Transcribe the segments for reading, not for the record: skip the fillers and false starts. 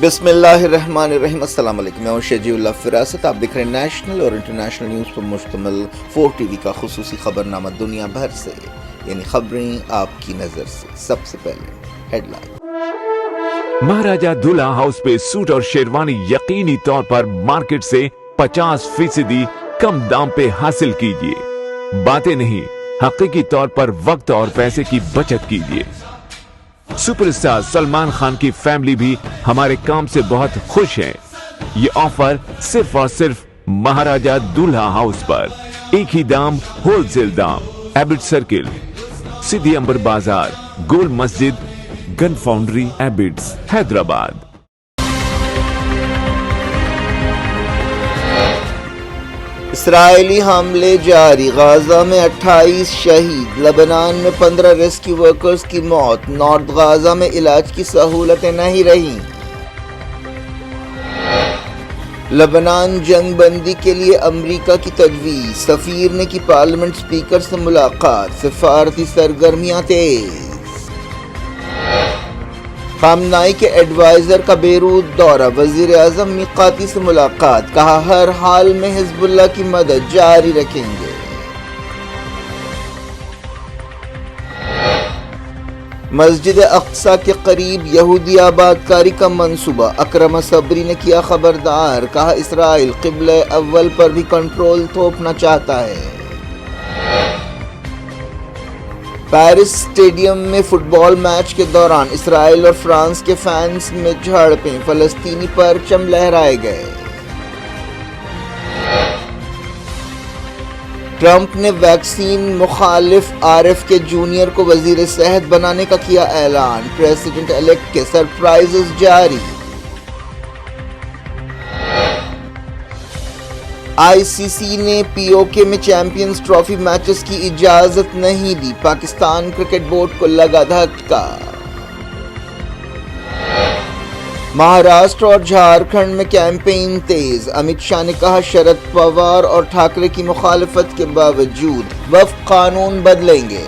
بسم اللہ الرحمن الرحیم۔ السلام علیکم، میں ہوں شجیع اللہ فراست۔ آپ دیکھ رہے ہیں نیشنل اور انٹرنیشنل نیوز پر مشتمل 4 ٹی وی کا خصوصی خبرنامہ دنیا بھر سے، یعنی خبریں آپ کی نظر سے۔ سب سے پہلے ہیڈ لائن۔ مہاراجہ دولہا ہاؤس پہ سوٹ اور شیروانی یقینی طور پر مارکیٹ سے 50% کم دام پہ حاصل کیجیے۔ باتیں نہیں، حقیقی طور پر وقت اور پیسے کی بچت کیجیے۔ سپر اسٹار سلمان خان کی فیملی بھی ہمارے کام سے بہت خوش ہے۔ یہ آفر صرف اور صرف مہاراجہ دولہا ہاؤس پر، ایک ہی دام، ہول سیل دام، ایبٹ سرکل، سدھی امبر بازار، گول مسجد، گن فاؤنڈری، ایبٹس، حیدرآباد۔ اسرائیلی حملے جاری، غازہ میں 28 شہید، لبنان میں 15 ریسکیو ورکرز کی موت، نارتھ غازہ میں علاج کی سہولتیں نہیں رہیں۔ لبنان جنگ بندی کے لیے امریکہ کی تجویز، سفیر نے کی پارلیمنٹ اسپیکر سے ملاقات، سفارتی سرگرمیاں تیز۔ خامنائی کے ایڈوائزر کا بیروت دورہ، وزیر اعظم میقاتی سے ملاقات، کہا ہر حال میں حزب اللہ کی مدد جاری رکھیں گے۔ مسجد اقصی کے قریب یہودی آباد کاری کا منصوبہ، اکرم صبری نے کیا خبردار، کہا اسرائیل قبلہ اول پر بھی کنٹرول تھوپنا چاہتا ہے۔ پیرس اسٹیڈیم میں فٹ بال میچ کے دوران اسرائیل اور فرانس کے فینس میں جھڑپیں، فلسطینی پرچم لہرائے گئے۔ ٹرمپ نے ویکسین مخالف RFK کے جونیئر کو وزیر صحت بنانے کا کیا اعلان، پریزیڈنٹ الیکٹ کے سرپرائزز جاری۔ ICC نے POK میں چیمپئنز ٹرافی میچز کی اجازت نہیں دی، پاکستان کرکٹ بورڈ کو لگا دھکا۔ مہاراشٹر اور جھارکھنڈ میں کیمپین تیز، امت شاہ نے کہا شرد پوار اور ٹھاکرے کی مخالفت کے باوجود وفق قانون بدلیں گے۔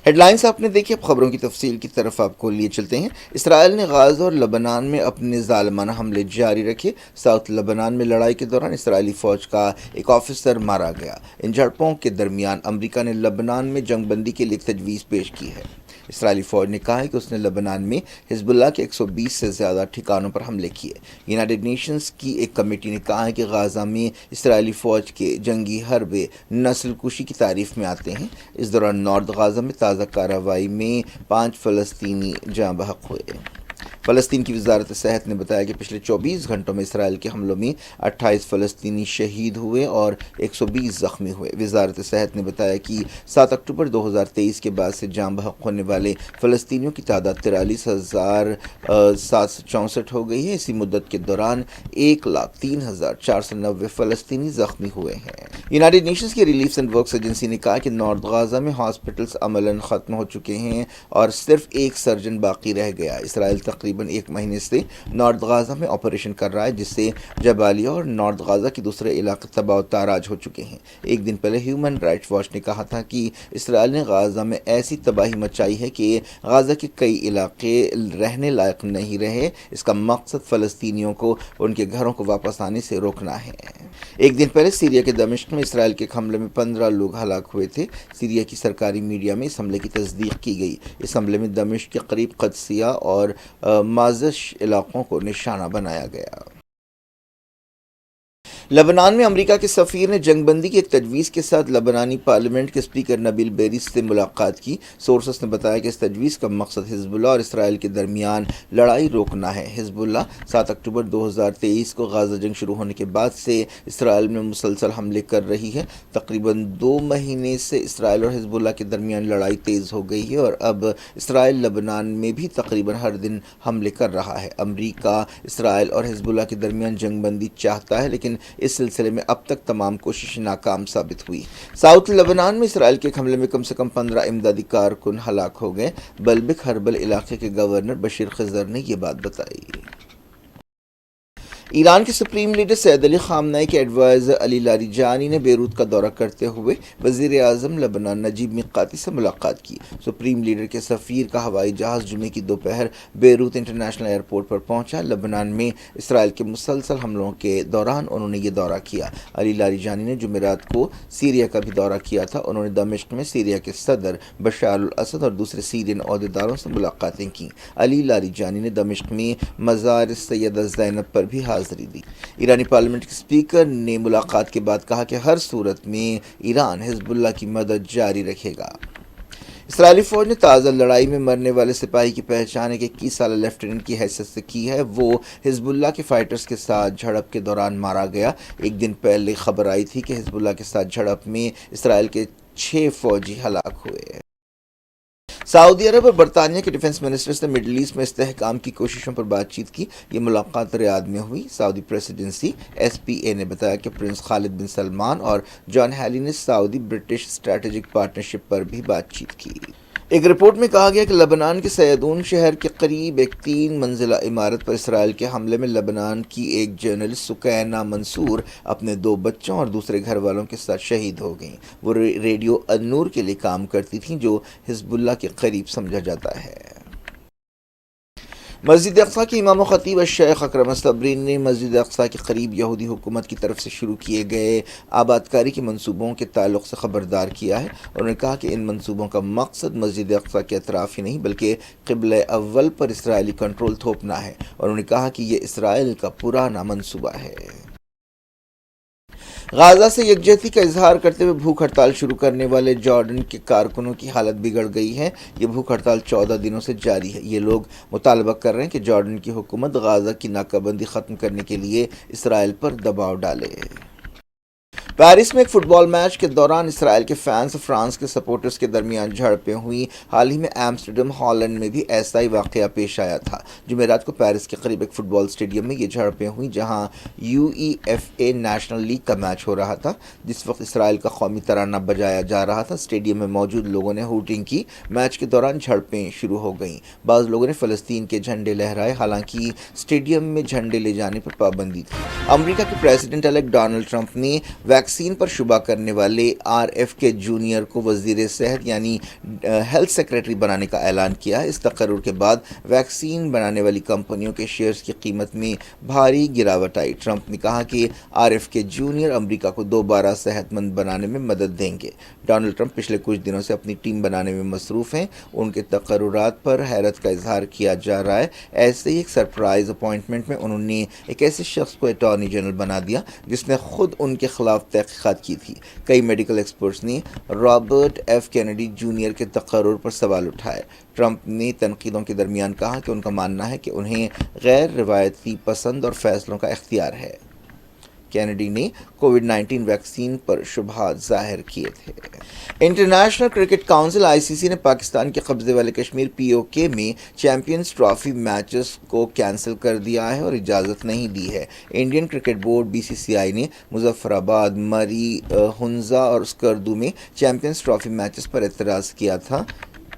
ہیڈ لائنز آپ نے دیکھی، اب خبروں کی تفصیل کی طرف آپ کو لیے چلتے ہیں۔ اسرائیل نے غازہ اور لبنان میں اپنے ظالمانہ حملے جاری رکھے۔ ساؤتھ لبنان میں لڑائی کے دوران اسرائیلی فوج کا ایک آفیسر مارا گیا۔ ان جھڑپوں کے درمیان امریکہ نے لبنان میں جنگ بندی کے لیے ایک تجویز پیش کی ہے۔ اسرائیلی فوج نے کہا ہے کہ اس نے لبنان میں حزب اللہ کے 120 سے زیادہ ٹھکانوں پر حملے کیے۔ یونائیٹڈ نیشنز کی ایک کمیٹی نے کہا ہے کہ غازہ میں اسرائیلی فوج کے جنگی حربے نسل کشی کی تعریف میں آتے ہیں۔ اس دوران نارتھ غازہ میں تازہ کارروائی میں 5 فلسطینی جاں بحق ہوئے۔ فلسطین کی وزارت صحت نے بتایا کہ پچھلے 24 گھنٹوں میں اسرائیل کے حملوں میں 28 فلسطینی شہید ہوئے اور 120 زخمی ہوئے۔ وزارت صحت نے بتایا کہ 7 اکتوبر 2023 کے بعد سے جاں بحق ہونے والے فلسطینیوں کی تعداد 43,764 ہو گئی ہے۔ اسی مدت کے دوران 1,03,490 فلسطینی زخمی ہوئے ہیں۔ یونائیٹڈ نیشنز کی ریلیف اینڈ ورکس ایجنسی نے کہا کہ نارتھ غازہ میں ہاسپٹلز عملاً ختم ہو چکے ہیں اور صرف ایک سرجن باقی رہ گیا۔ اسرائیل تقریباً 1 مہینے سے نارتھ غازہ میں آپریشن کر رہا ہے، جس سے جبالیہ اور نارتھ غازہ کے دوسرے علاقے تباہ و تاراج ہو چکے ہیں۔ ایک دن پہلے ہیومن رائٹس واچ نے کہا تھا کہ اسرائیل نے غازہ میں ایسی تباہی مچائی ہے کہ غازہ کے کئی علاقے رہنے لائق نہیں رہے۔ اس کا مقصد فلسطینیوں کو ان کے گھروں کو واپس آنے سے روکنا ہے۔ ایک دن پہلے سیریا کے دمشق میں اسرائیل کے حملے میں 15 لوگ ہلاک ہوئے تھے۔ سیریا کی سرکاری میڈیا میں اس حملے کی تصدیق کی گئی۔ اس حملے میں دمشق کے قریب قدسیہ اور مازش علاقوں کو نشانہ بنایا گیا۔ لبنان میں امریکہ کے سفیر نے جنگ بندی کی ایک تجویز کے ساتھ لبنانی پارلیمنٹ کے اسپیکر نبیل بیری سے ملاقات کی۔ سورسز نے بتایا کہ اس تجویز کا مقصد حزب اللہ اور اسرائیل کے درمیان لڑائی روکنا ہے۔ حزب اللہ 7 اکتوبر 2023 کو غازہ جنگ شروع ہونے کے بعد سے اسرائیل میں مسلسل حملے کر رہی ہے۔ تقریباً 2 مہینے سے اسرائیل اور حزب اللہ کے درمیان لڑائی تیز ہو گئی ہے اور اب اسرائیل لبنان میں بھی تقریباً ہر دن حملے کر رہا ہے۔ امریکہ اسرائیل اور حزب اللہ کے درمیان جنگ بندی چاہتا ہے، لیکن اس سلسلے میں اب تک تمام کوششیں ناکام ثابت ہوئی۔ ساؤتھ لبنان میں اسرائیل کے حملے میں کم سے کم 15 امدادی کارکن ہلاک ہو گئے۔ بلبک ہربل علاقے کے گورنر بشیر خضر نے یہ بات بتائی۔ ایران کے سپریم لیڈر سید علی خامنہئی کے ایڈوائزر علی لاریجانی نے بیروت کا دورہ کرتے ہوئے وزیر اعظم لبنان نجیب میقاتی سے ملاقات کی۔ سپریم لیڈر کے سفیر کا ہوائی جہاز جمعے کی دوپہر بیروت انٹرنیشنل ایئرپورٹ پر پہنچا۔ لبنان میں اسرائیل کے مسلسل حملوں کے دوران انہوں نے یہ دورہ کیا۔ علی لاریجانی نے جمعرات کو سیریا کا بھی دورہ کیا تھا۔ انہوں نے دمشق میں سیریا کے صدر بشار الاسد اور دوسرے سیرین عہدیداروں سے ملاقاتیں کیں۔ علی لاریجانی نے دمشق میں مزار سیدہ زینب پر بھی حاضری دی۔ ایرانی پارلیمنٹ کے اسپیکر نے ملاقات کے بعد کہا کہ ہر صورت میں ایران حزب اللہ کی مدد جاری رکھے گا۔ اسرائیلی فوج نے تازہ لڑائی میں مرنے والے سپاہی کی پہچان ایک 21 سالہ لیفٹیننٹ کی حیثیت سے کی ہے۔ وہ حزب اللہ کے فائٹرز کے ساتھ جھڑپ کے دوران مارا گیا۔ ایک دن پہلے خبر آئی تھی کہ حزب اللہ کے ساتھ جھڑپ میں اسرائیل کے 6 فوجی ہلاک ہوئے۔ سعودی عرب اور برطانیہ کے ڈیفنس منسٹرز نے مڈل ایسٹ میں استحکام کی کوششوں پر بات چیت کی۔ یہ ملاقات ریاض میں ہوئی۔ سعودی پریسیڈنسی SPA نے بتایا کہ پرنس خالد بن سلمان اور جان ہیلی نے سعودی برٹش اسٹریٹجک پارٹنرشپ پر بھی بات چیت کی۔ ایک رپورٹ میں کہا گیا کہ لبنان کے سیدون شہر کے قریب ایک 3 منزلہ عمارت پر اسرائیل کے حملے میں لبنان کی ایک جرنلسٹ سکینہ منصور اپنے 2 بچوں اور دوسرے گھر والوں کے ساتھ شہید ہو گئیں۔ وہ ریڈیو النور کے لیے کام کرتی تھیں جو حزب اللہ کے قریب سمجھا جاتا ہے۔ مسجد اقصیٰ کے امام و خطیب الشیخ اکرم الصبری نے مسجد اقصیٰ کے قریب یہودی حکومت کی طرف سے شروع کیے گئے آبادکاری کے منصوبوں کے تعلق سے خبردار کیا ہے۔ انہوں نے کہا کہ ان منصوبوں کا مقصد مسجد اقصیٰ کے اطراف ہی نہیں بلکہ قبلہ اول پر اسرائیلی کنٹرول تھوپنا ہے۔ انہوں نے کہا کہ یہ اسرائیل کا پرانا منصوبہ ہے۔ غازہ سے یکجہتی کا اظہار کرتے ہوئے بھوک ہڑتال شروع کرنے والے جارڈن کے کارکنوں کی حالت بگڑ گئی ہے۔ یہ بھوک ہڑتال 14 دنوں سے جاری ہے۔ یہ لوگ مطالبہ کر رہے ہیں کہ جارڈن کی حکومت غازہ کی ناکہ بندی ختم کرنے کے لیے اسرائیل پر دباؤ ڈالے۔ پیرس میں ایک فٹ بال میچ کے دوران اسرائیل کے فینس اور فرانس کے سپورٹرز کے درمیان جھڑپیں ہوئیں۔ حال ہی میں ایمسٹرڈم ہالینڈ میں بھی ایسا ہی واقعہ پیش آیا تھا۔ جمعرات کو پیرس کے قریب ایک فٹ بال اسٹیڈیم میں یہ جھڑپیں ہوئیں جہاں UEFA نیشنل لیگ کا میچ ہو رہا تھا۔ جس وقت اسرائیل کا قومی ترانہ بجایا جا رہا تھا، اسٹیڈیم میں موجود لوگوں نے ہوٹنگ کی۔ میچ کے دوران جھڑپیں شروع ہو گئیں۔ بعض لوگوں نے فلسطین کے جھنڈے لہرائے، حالانکہ اسٹیڈیم میں جھنڈے لے جانے پر پابندی تھی۔ امریکہ کے پریزیڈنٹ الیکٹ ڈونلڈ ٹرمپ نے ویکسین پر شبہ کرنے والے RFK جونیئر کو وزیر صحت یعنی ہیلتھ سیکریٹری بنانے کا اعلان کیا ہے۔ اس تقرر کے بعد ویکسین بنانے والی کمپنیوں کے شیئرز کی قیمت میں بھاری گراوٹ آئی۔ ٹرمپ نے کہا کہ RFK جونیئر امریکہ کو دوبارہ صحت مند بنانے میں مدد دیں گے۔ ڈونلڈ ٹرمپ پچھلے کچھ دنوں سے اپنی ٹیم بنانے میں مصروف ہیں۔ ان کے تقررات پر حیرت کا اظہار کیا جا رہا ہے۔ ایسے ہی ایک سرپرائز اپوائنٹمنٹ میں انہوں نے ایک ایسے شخص کو اٹارنی جنرل بنا دیا جس نے خود ان کے خلاف تحقیقات کی تھی۔ کئی میڈیکل ایکسپرٹس نے رابرٹ F کینیڈی جونیئر کے تقرر پر سوال اٹھائے۔ ٹرمپ نے تنقیدوں کے درمیان کہا کہ ان کا ماننا ہے کہ انہیں غیر روایتی پسند اور فیصلوں کا اختیار ہے۔ کینیڈی نے کووڈ-19 ویکسین پر شبہات ظاہر کیے تھے۔ انٹرنیشنل کرکٹ کونسل ICC نے پاکستان کے قبضے والے کشمیر POK میں چیمپئنز ٹرافی میچز کو کینسل کر دیا ہے اور اجازت نہیں دی ہے۔ انڈین کرکٹ بورڈ BCCI نے مظفر آباد، مری، ہنزا اور اسکردو میں چیمپئنز ٹرافی میچز پر اعتراض کیا تھا۔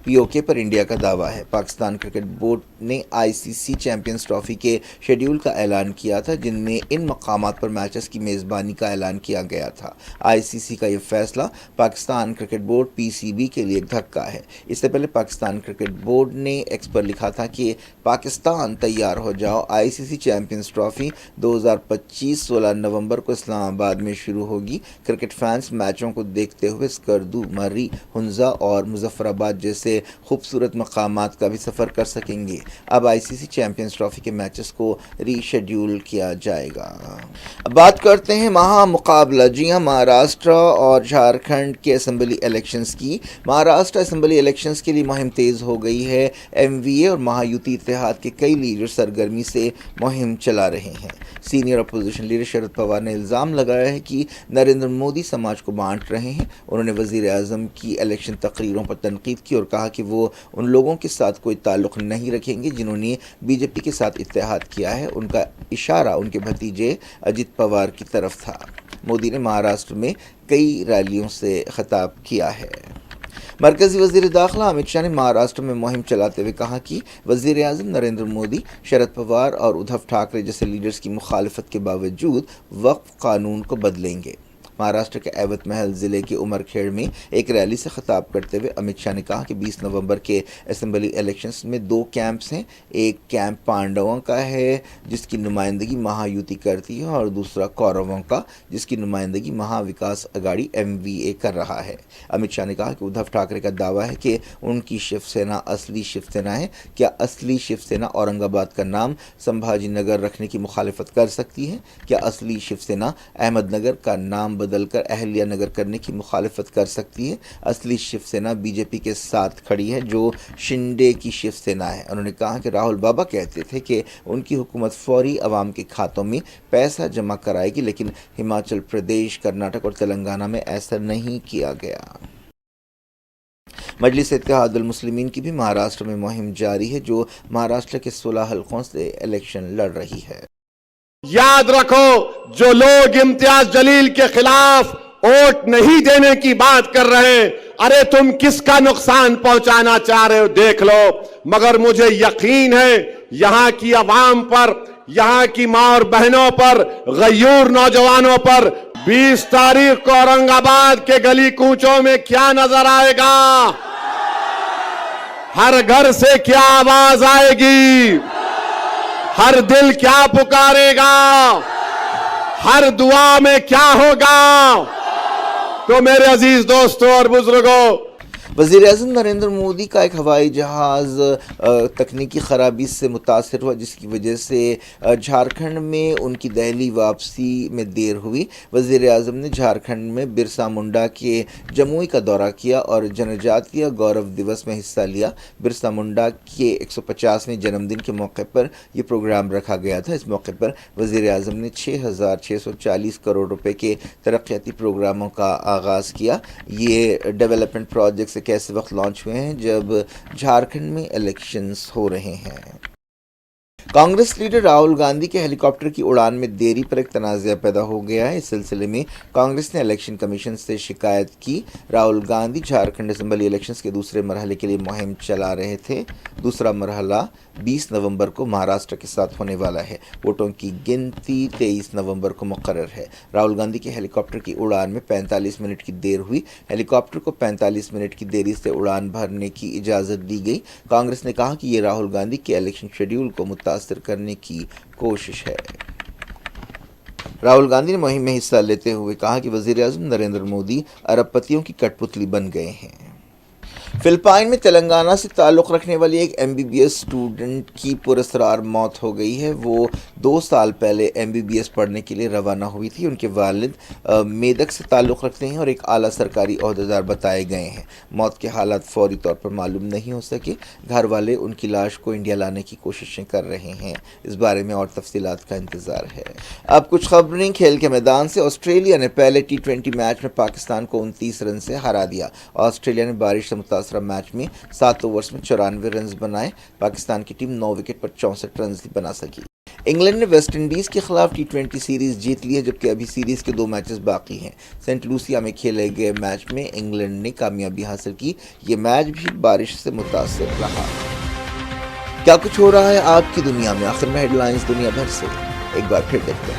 POK پر انڈیا کا دعویٰ ہے۔ پاکستان کرکٹ بورڈ نے ICC چیمپئنز ٹرافی کے شیڈول کا اعلان کیا تھا جن میں ان مقامات پر میچز کی میزبانی کا اعلان کیا گیا تھا۔ ICC کا یہ فیصلہ پاکستان کرکٹ بورڈ PCB کے لیے ایک دھکا ہے۔ اس سے پہلے پاکستان کرکٹ بورڈ نے ایکس پر لکھا تھا کہ پاکستان تیار ہو جاؤ، ICC چیمپئنز ٹرافی 2025 16 نومبر کو اسلام آباد میں شروع ہوگی۔ کرکٹ فینس میچوں کو دیکھتے ہوئے اسکردو، مری، ہنزا اور مظفر آباد جیسے خوبصورت مقامات کا بھی سفر کر سکیں گے۔ اب ICC چیمپئنز ٹرافی کے میچز کو ری شیڈیول کیا جائے گا۔ اب بات کرتے ہیں مہا مقابلہ، جی ہاں، مہاراشٹر اور جھارکھنڈ کے اسمبلی الیکشنز کی۔ مہاراشٹر اسمبلی الیکشنز کے لیے مہم تیز ہو گئی ہے۔ MVA اور مہایوتی اتحاد کے کئی لیڈر سرگرمی سے مہم چلا رہے ہیں۔ Senior opposition leader Sharad Pawar نے الزام لگایا ہے کہ نریندر مودی سماج کو بانٹ رہے ہیں۔ انہوں نے وزیر اعظم کی الیکشن تقریروں پر تنقید کی اور کہا کہ وہ ان لوگوں کے ساتھ کوئی تعلق نہیں رکھیں گے جنہوں نے BJP کے ساتھ اتحاد کیا ہے۔ ان کا اشارہ ان کے بھتیجے اجیت پوار کی طرف تھا۔ مودی نے مہاراشٹر میں کئی ریلیوں سے خطاب کیا ہے۔ مرکزی وزیر داخلہ امت شاہ نے مہاراشٹر میں مہم چلاتے ہوئے کہا کہ وزیر اعظم نریندر مودی شرد پوار اور ادھو ٹھاکرے جیسے لیڈرز کی مخالفت کے باوجود وقف قانون کو بدلیں گے۔ مہاراشٹر کے ایوت محل ضلع کے امرکھیڑ میں ایک ریلی سے خطاب کرتے ہوئے امت شاہ نے کہا کہ 20 نومبر کے اسمبلی الیکشنز میں 2 کیمپس ہیں، ایک کیمپ پانڈووں کا ہے جس کی نمائندگی مہا یوتی کرتی ہے اور دوسرا کورووں کا جس کی نمائندگی مہا وکاس اگاڑی MVA کر رہا ہے۔ امت شاہ نے کہا کہ ادھو ٹھاکرے کا دعویٰ ہے کہ ان کی شیو سینا اصلی شیو سینا ہے۔ کیا اصلی شیو سینا اورنگ آباد کا نام سمبھاجی نگر رکھنے کی مخالفت کر سکتی ہے؟ کیا اصلی شیو سینا احمد نگر کا نام بدل کر اہلیہ نگر کرنے کی مخالفت کر سکتی ہے؟ اصلی شیو سینا BJP کے ساتھ کھڑی ہے جو شنڈے کی شیو سینا ہے۔ انہوں نے کہا کہ راہل بابا کہتے تھے کہ ان کی حکومت فوری عوام کے کھاتوں میں پیسہ جمع کرائے گی، لیکن ہماچل پردیش، کرناٹک اور تلنگانہ میں ایسا نہیں کیا گیا۔ مجلس اتحاد المسلمین کی بھی مہاراشٹر میں مہم جاری ہے جو مہاراشٹر کے 16 حلقوں سے الیکشن لڑ رہی ہے۔ یاد رکھو، جو لوگ امتیاز جلیل کے خلاف ووٹ نہیں دینے کی بات کر رہے ہیں، ارے تم کس کا نقصان پہنچانا چاہ رہے ہو دیکھ لو، مگر مجھے یقین ہے یہاں کی عوام پر، یہاں کی ماں اور بہنوں پر، غیور نوجوانوں پر 20 تاریخ کو اورنگ آباد کے گلی کوچوں میں کیا نظر آئے گا، ہر گھر سے کیا آواز آئے گی، ہر دل کیا پکارے گا، ہر دعا میں کیا ہوگا۔ تو میرے عزیز دوستوں اور بزرگوں، وزیر اعظم نریندر مودی کا ایک ہوائی جہاز تکنیکی خرابی سے متاثر ہوا جس کی وجہ سے جھارکھنڈ میں ان کی دہلی واپسی میں دیر ہوئی۔ وزیر اعظم نے جھارکھنڈ میں برسا منڈا کے جموئی کا دورہ کیا اور جنجاتیہ گورو دیوس میں حصہ لیا۔ برسا منڈا کے 150ویں جنم دن کے موقع پر یہ پروگرام رکھا گیا تھا۔ اس موقع پر وزیر اعظم نے 6,640 کروڑ روپے کے ترقیاتی پروگراموں کا آغاز کیا۔ یہ ڈیولپمنٹ پروجیکٹس ایسے وقت لانچ ہوئے ہیں جب جھارکھنڈ میں الیکشنز ہو رہے ہیں۔ کانگریس لیڈر راہل گاندھی کے ہیلی کاپٹر کی اڑان میں دیری پر ایک تنازع پیدا ہو گیا ہے۔ اس سلسلے میں کانگریس نے الیکشن کمیشن سے شکایت کی۔ راہل گاندھی جھارکھنڈ اسمبلی الیکشنز کے دوسرے مرحلے کے لیے مہم چلا رہے تھے۔ دوسرا مرحلہ 20 نومبر کو مہاراشٹر کے ساتھ ہونے والا ہے۔ ووٹوں کی گنتی 23 نومبر کو مقرر ہے۔ راہل گاندھی کے ہیلی کاپٹر کی اڑان میں 45 منٹ کی دیر ہوئی۔ ہیلی کاپٹر کو 45 منٹ کی دیری سے اڑان بھرنے کی اجازت دی گئی۔ کانگریس نے کہا کہ یہ راہل گاندھی کے الیکشن شیڈیول کو متاثر کرنے کی کوشش ہے۔ راہل گاندھی نے مہم میں حصہ لیتے ہوئے کہا کہ وزیر اعظم نریندر مودی ارب پتیوں کی کٹ پتلی بن گئے ہیں۔ فلپائن میں تلنگانہ سے تعلق رکھنے والی ایک MBBS اسٹوڈنٹ کی پراسرار موت ہو گئی ہے۔ وہ 2 سال پہلے MBBS پڑھنے کے لیے روانہ ہوئی تھی۔ ان کے والد میدک سے تعلق رکھتے ہیں اور ایک اعلیٰ سرکاری عہدیدار بتائے گئے ہیں۔ موت کے حالات فوری طور پر معلوم نہیں ہو سکے۔ گھر والے ان کی لاش کو انڈیا لانے کی کوششیں کر رہے ہیں۔ اس بارے میں اور تفصیلات کا انتظار ہے۔ اب کچھ خبریں کھیل کے میدان سے۔ آسٹریلیا نے پہلے T20 میچ میں پاکستان کو 29 رن سے ہرا دیا۔ آسٹریلیا نے بارش سے متاثرہ میچ میں 7 اوورز میں 94 رنز بنائے۔ پاکستان کی ٹیم 9 وکٹ پر 64 رنز ہی بنا سکی۔ انگلینڈ نے ویسٹ انڈیز کے خلاف T20 سیریز جیت لی ہے جبکہ ابھی سیریز کے 2 میچز باقی ہیں۔ سینٹ لوسیا میں کھیلے گئے میچ میں انگلینڈ نے کامیابی حاصل کی۔ یہ میچ بھی بارش سے متاثر رہا۔ کیا کچھ ہو رہا ہے آپ کی دنیا میں؟ آخر میں ہیڈ لائنز دنیا بھر سے ایک بار پھر دیکھتے ہیں۔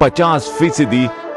50%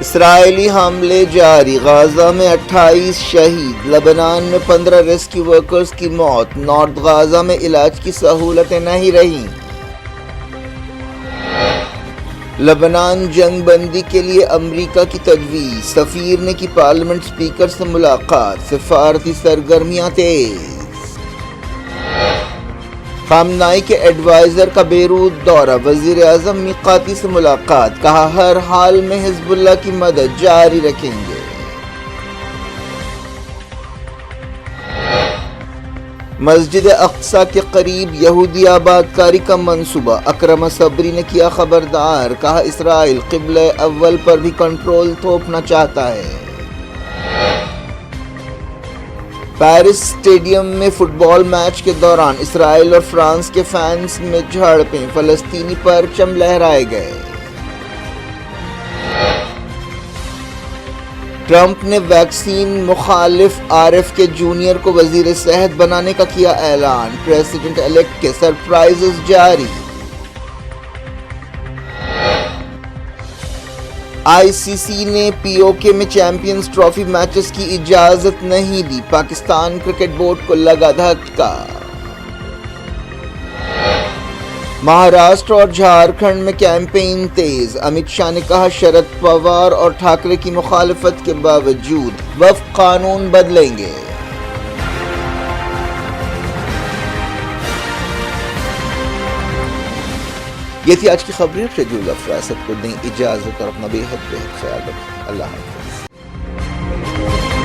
اسرائیلی حملے جاری، غازہ میں 28 شہید، لبنان میں 15 ریسکیو ورکرز کی موت، نارتھ غازہ میں علاج کی سہولتیں نہیں رہیں۔ لبنان جنگ بندی کے لیے امریکہ کی تجویز، سفیر نے کی پارلیمنٹ سپیکر سے ملاقات، سفارتی سرگرمیاں تیز۔ خامنائی کے ایڈوائزر کا بیروت دورہ، وزیر اعظم میقاتی سے ملاقات، کہا ہر حال میں حزب اللہ کی مدد جاری رکھیں گے۔ مسجد اقصی کے قریب یہودی آباد کاری کا منصوبہ، اکرم صبری نے کیا خبردار، کہا اسرائیل قبلہ اول پر بھی کنٹرول تھوپنا چاہتا ہے۔ پیرس اسٹیڈیم میں فٹ بال میچ کے دوران اسرائیل اور فرانس کے فینس میں جھڑپیں، فلسطینی پرچم لہرائے گئے۔ ٹرمپ نے ویکسین مخالف RF کے جونیئر کو وزیر صحت بنانے کا کیا اعلان، پریزیڈنٹ الیکٹ کے سرپرائزز جاری۔ ICC نے POK میں چیمپئنز ٹرافی میچز کی اجازت نہیں دی، پاکستان کرکٹ بورڈ کو لگا دھکا۔ مہاراشٹر اور جھارکھنڈ میں کیمپین تیز، امت شاہ نے کہا شرد پوار اور ٹھاکرے کی مخالفت کے باوجود وفق قانون بدلیں گے۔ یہ تھی آج کی خبریں، شیڈول فراست کو دیں اجازت اور اپنا بے حد خیال رکھیں۔ اللہ حافظ۔